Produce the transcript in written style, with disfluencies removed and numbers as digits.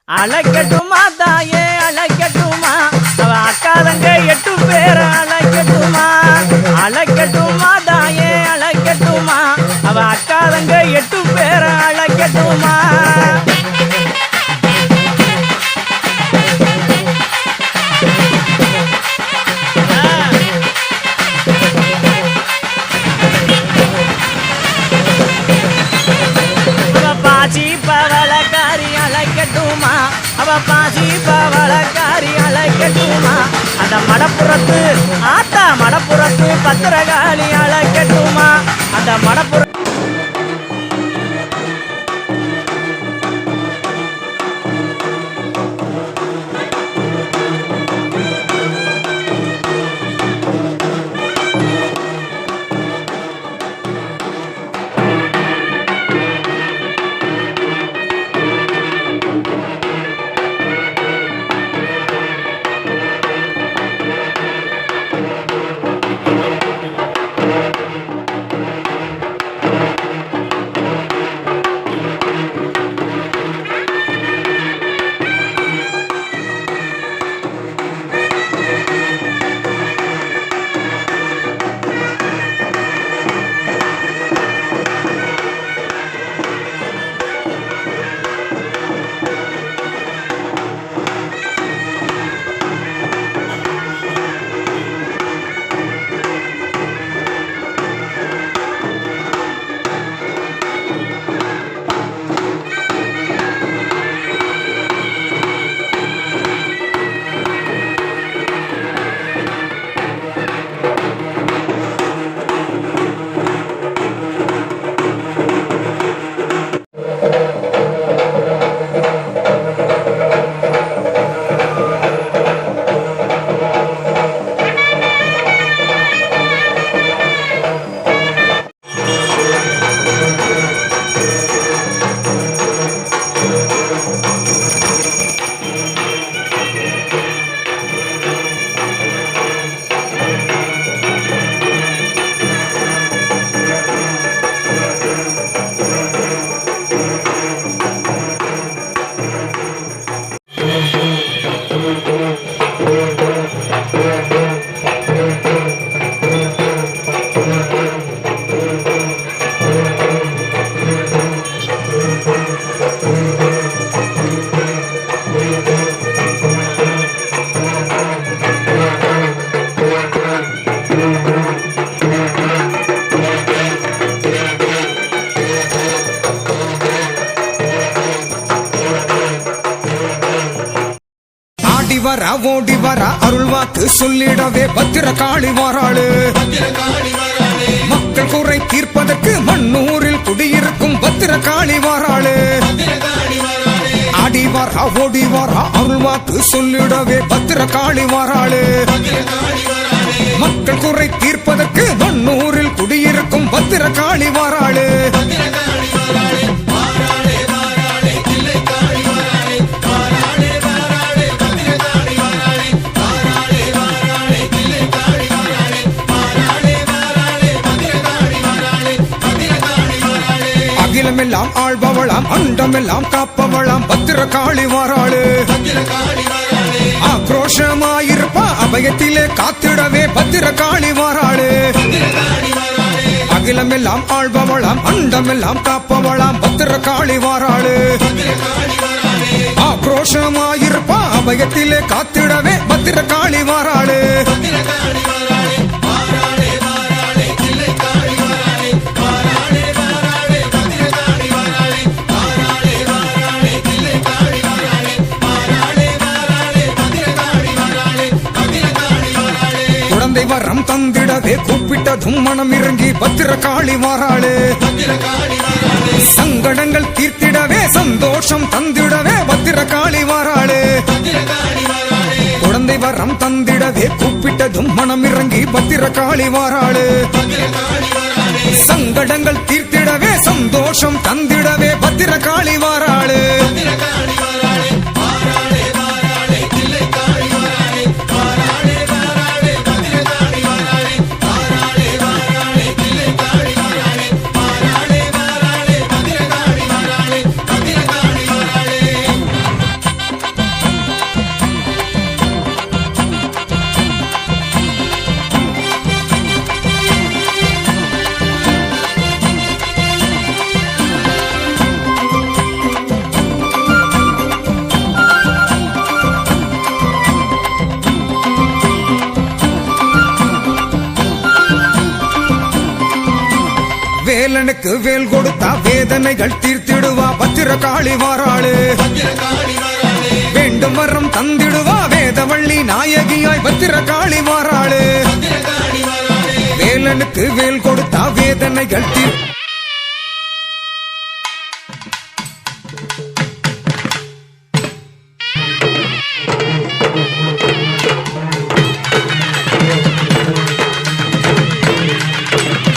அழைக்கட்டுமா தாயே அழைக்கட்டுமா அவ அக்காதங்க 8 பேரை அழைக்கட்டுமா அழைக்கட்டுமா தாயே அழைக்கட்டுமா அவ அக்காதங்க 8 பேரை அழைக்கட்டுமா அவ பாசி பவளக்காரி அழைக்கட்டுமா அந்த மடப்புறத்து ஆத்தா மடப்புறத்து பத்திரகாளி அழைக்கட்டுமா அந்த மடப்புற ஓடி வர அருள்வாக்கு சொல்லிடவே பத்திரகாளி வாராளு மக்கள் குறை தீர்ப்பதற்கு மண்ணூரில் குடியிருக்கும் பத்திரகாளி வாராளு ஆடி வாரா ஓடி வாரா அருள்வாக்கு சொல்லிடவே பத்திரகாளி வாராளு மக்கள் குறை தீர்ப்பதற்கு மண்ணூரில் குடியிருக்கும் பத்திரகாளி வாராளு அகிலமெல்லாம் ஆள்பவளாம் அண்டமெல்லாம் காப்பவளாம் பத்திரகாளி வாராளு ஆக்ரோஷமாயிருப்பா அபயத்திலே காத்திடவே பத்திரகாளி வாராளு அகிலமெல்லாம் ஆள்பவளாம் அண்டமெல்லாம் காப்பவளாம் பத்திரகாளி வாராளு ஆக்ரோஷமாயிருப்பா அபயத்திலே காத்திடவே பத்திரகாளி வாராளு வரம் தந்திடவே கூப்பிட்டதும் மனம் இறங்கி பத்திரகாளி வாராளு சங்கடங்கள் தீர்த்திடவே சந்தோஷம் தந்திடவே பத்திரகாளி வாராளு குழந்தை வரம் தந்திடவே கூப்பிட்டதும் மனம் இறங்கி பத்திரகாளி வாராளு சங்கடங்கள் தீர்த்திடவே சந்தோஷம் தந்திடவே பத்திரகாளி வாராளு வேலனுக்கு வேல் கொடுத்தா வேதனைகள் தீர்த்திடுவா பத்திரகாளி வாராளு வேண்டும் வரம் தந்திடுவா வேதவள்ளி நாயகியாய் பத்திரகாளி வாராளு வேலனுக்கு வேல் கொடுத்தா வேதனைகள் தீர்